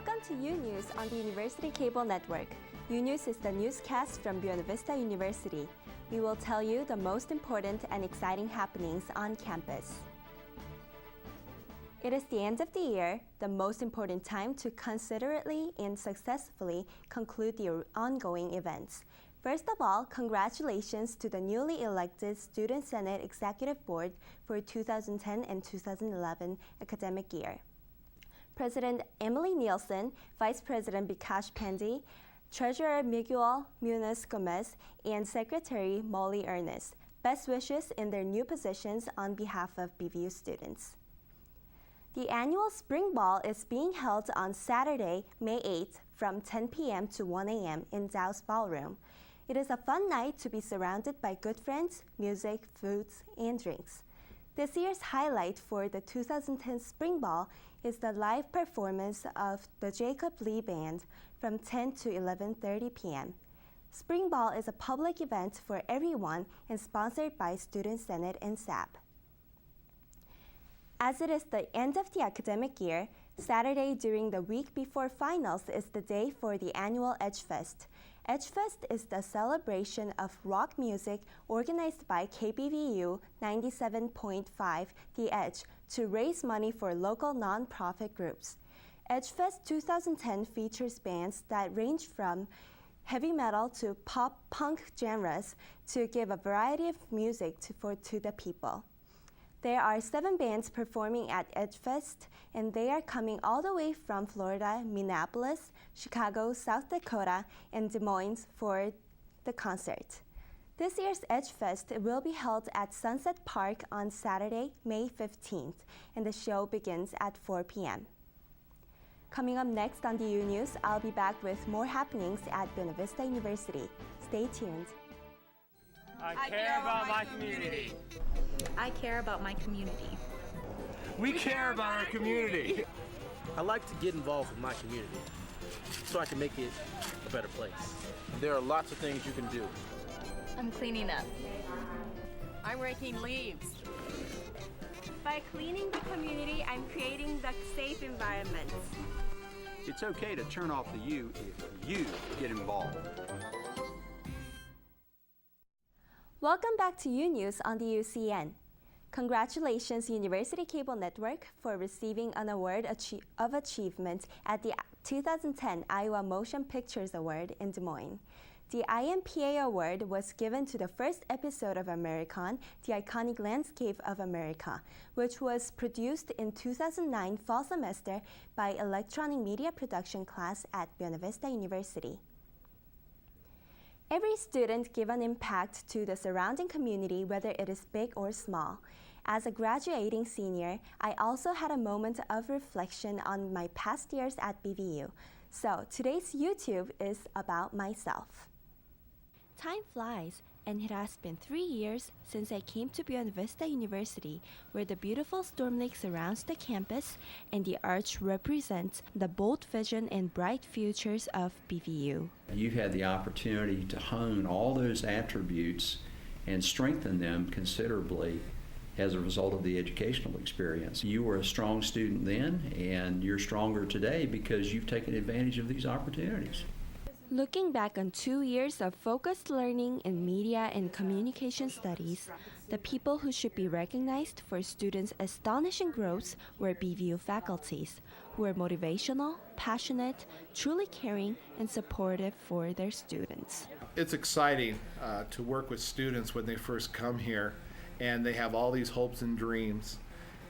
Welcome to UNEWS on the University Cable Network. UNEWS is the newscast from Buena Vista University. We will tell you the most important and exciting happenings on campus. It is the end of the year, the most important time to considerately and successfully conclude the ongoing events. First of all, congratulations to the newly elected Student Senate Executive Board for 2010 and 2011 academic year. President Emily Nielsen, Vice President Bikash Pandey, Treasurer Miguel Munoz Gomez, and Secretary Molly Ernest. Best wishes in their new positions on behalf of BVU students. The annual Spring Ball is being held on Saturday, May 8th from 10 p.m. to 1 a.m. in Dow's Ballroom. It is a fun night to be surrounded by good friends, music, foods, and drinks. This year's highlight for the 2010 Spring Ball is the live performance of the Jacob Lee Band from 10 to 11:30 p.m. Spring Ball is a public event for everyone and sponsored by Student Senate and SAP. As it is the end of the academic year, Saturday during the week before finals is the day for the annual EdgeFest. EdgeFest is the celebration of rock music organized by KBVU 97.5 The Edge to raise money for local nonprofit groups. EdgeFest 2010 features bands that range from heavy metal to pop-punk genres to give a variety of music to the people. There are 7 bands performing at EdgeFest, and they are coming all the way from Florida, Minneapolis, Chicago, South Dakota, and Des Moines for the concert. This year's EdgeFest will be held at Sunset Park on Saturday, May 15th, and the show begins at 4 p.m. Coming up next on the UNews, I'll be back with more happenings at Buena Vista University. Stay tuned. I care about my community. I care about my community. We care about our community. I like to get involved with my community so I can make it a better place. There are lots of things you can do. I'm cleaning up. I'm raking leaves. By cleaning the community, I'm creating the safe environment. It's okay to turn off the U if you get involved. Welcome back to UNews on the UCN. Congratulations, University Cable Network, for receiving an award of achievement at the 2010 Iowa Motion Pictures Award in Des Moines. The IMPA award was given to the first episode of American, The Iconic Landscape of America, which was produced in 2009 fall semester by Electronic Media Production class at Buena Vista University. Every student gives an impact to the surrounding community, whether it is big or small. As a graduating senior, I also had a moment of reflection on my past years at BVU. So today's YouTube is about myself. Time flies, and it has been 3 years since I came to Buena Vista University, where the beautiful Storm Lake surrounds the campus and the arch represents the bold vision and bright futures of BVU. You've had the opportunity to hone all those attributes and strengthen them considerably as a result of the educational experience. You were a strong student then, and you're stronger today because you've taken advantage of these opportunities. Looking back on 2 years of focused learning in media and communication studies, the people who should be recognized for students' astonishing growth were BVU faculties, who were motivational, passionate, truly caring, and supportive for their students. It's exciting to work with students when they first come here and they have all these hopes and dreams,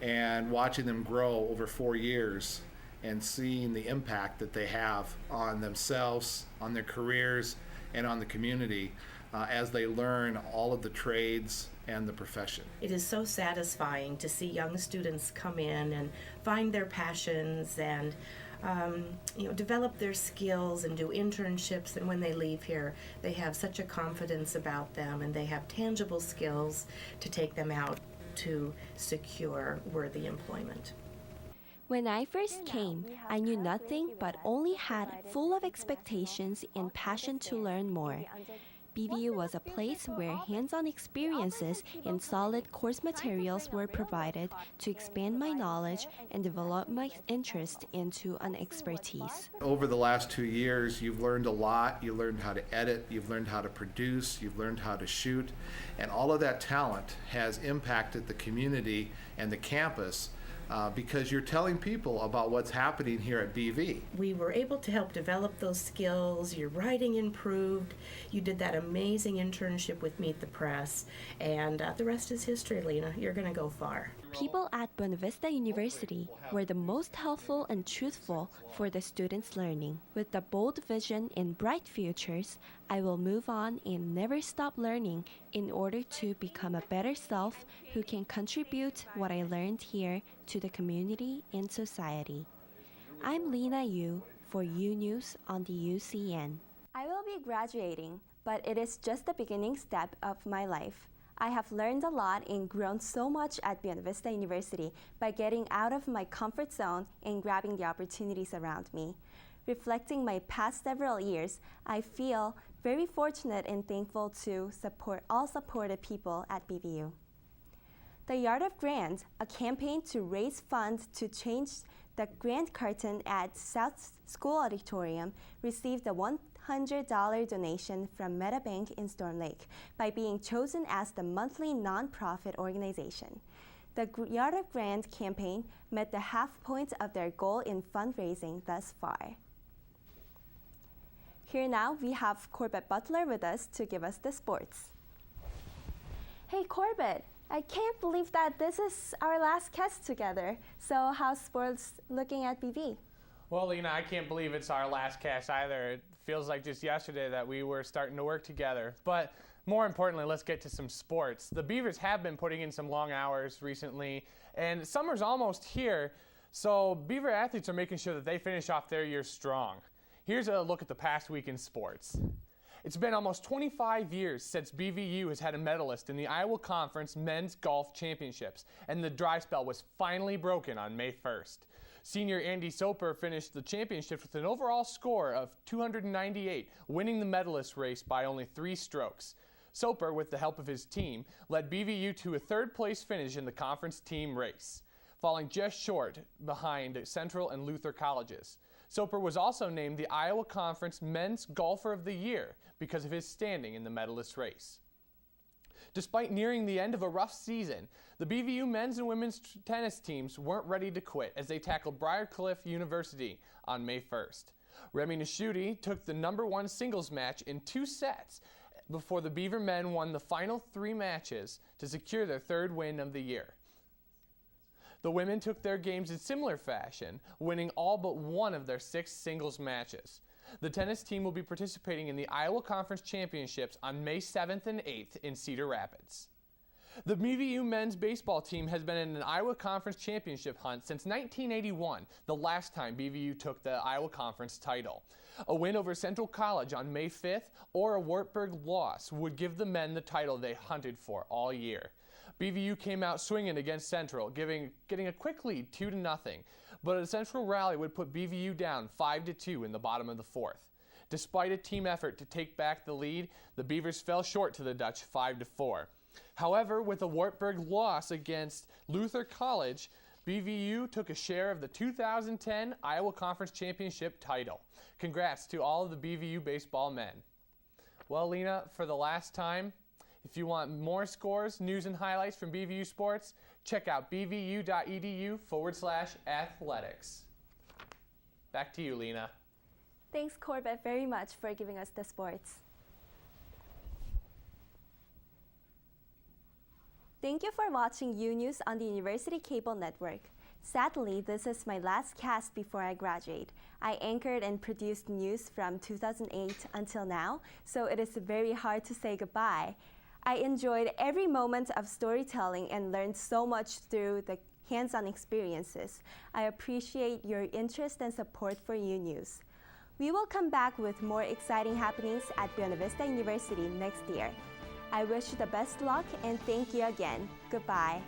and watching them grow over 4 years and seeing the impact that they have on themselves, on their careers, and on the community as they learn all of the trades and the profession. It is so satisfying to see young students come in and find their passions and develop their skills and do internships, and when they leave here, they have such a confidence about them and they have tangible skills to take them out to secure worthy employment. When I first came, I knew nothing but only had full of expectations and passion to learn more. BVU was a place where hands-on experiences and solid course materials were provided to expand my knowledge and develop my interest into an expertise. Over the last 2 years, you've learned a lot. You learned how to edit, you've learned how to produce, you've learned how to shoot, and all of that talent has impacted the community and the campus because you're telling people about what's happening here at BV. We were able to help develop those skills. Your writing improved. You did that amazing internship with Meet the Press, and the rest is history, Lena. You're going to go far. People at Buena Vista University were the most helpful and truthful for the students' learning. With a bold vision and bright futures, I will move on and never stop learning in order to become a better self who can contribute what I learned here to the community and society. I'm Lena Yu for UNEWS on the UCN. I will be graduating, but it is just the beginning step of my life. I have learned a lot and grown so much at Buena Vista University by getting out of my comfort zone and grabbing the opportunities around me. Reflecting my past several years, I feel very fortunate and thankful to support all supported people at BVU. The Yard of Grant, a campaign to raise funds to change the grant curtain at South School Auditorium, received a $100 donation from MetaBank in Storm Lake by being chosen as the monthly nonprofit organization. The Yard of Grant campaign met the half point of their goal in fundraising thus far. Here now we have Corbett Butler with us to give us the sports. Hey Corbett, I can't believe that this is our last cast together. So how's sports looking at BV? Well, Lena, I can't believe it's our last cast either. It feels like just yesterday that we were starting to work together. But more importantly, let's get to some sports. The Beavers have been putting in some long hours recently, and summer's almost here, so Beaver athletes are making sure that they finish off their year strong. Here's a look at the past week in sports. It's been almost 25 years since BVU has had a medalist in the Iowa Conference Men's Golf Championships, and the dry spell was finally broken on May 1st. Senior Andy Soper finished the championship with an overall score of 298, winning the medalist race by only 3 strokes. Soper, with the help of his team, led BVU to a third-place finish in the conference team race, falling just short behind Central and Luther colleges. Soper was also named the Iowa Conference Men's Golfer of the Year because of his standing in the medalist race. Despite nearing the end of a rough season, the BVU men's and women's tennis teams weren't ready to quit as they tackled Briarcliff University on May 1st. Remy Nishuti took the #1 singles match in 2 sets before the Beaver men won the final 3 matches to secure their 3rd win of the year. The women took their games in similar fashion, winning all but 1 of their 6 singles matches. The tennis team will be participating in the Iowa Conference Championships on May 7th and 8th in Cedar Rapids. The BVU men's baseball team has been in an Iowa Conference Championship hunt since 1981, the last time BVU took the Iowa Conference title. A win over Central College on May 5th or a Wartburg loss would give the men the title they hunted for all year. BVU came out swinging against Central, getting a quick lead 2-0, but a Central rally would put BVU down 5-2 in the bottom of the 4th. Despite a team effort to take back the lead, the Beavers fell short to the Dutch 5-4. However, with a Wartburg loss against Luther College, BVU took a share of the 2010 Iowa Conference Championship title. Congrats to all of the BVU baseball men. Well, Lena, for the last time, if you want more scores, news, and highlights from BVU sports, check out bvu.edu/athletics. Back to you, Lena. Thanks, Corbett, very much for giving us the sports. Thank you for watching UNEWS on the University Cable Network. Sadly, this is my last cast before I graduate. I anchored and produced news from 2008 until now, so it is very hard to say goodbye. I enjoyed every moment of storytelling and learned so much through the hands-on experiences. I appreciate your interest and support for UNEWS. We will come back with more exciting happenings at Buena Vista University next year. I wish you the best luck and thank you again. Goodbye.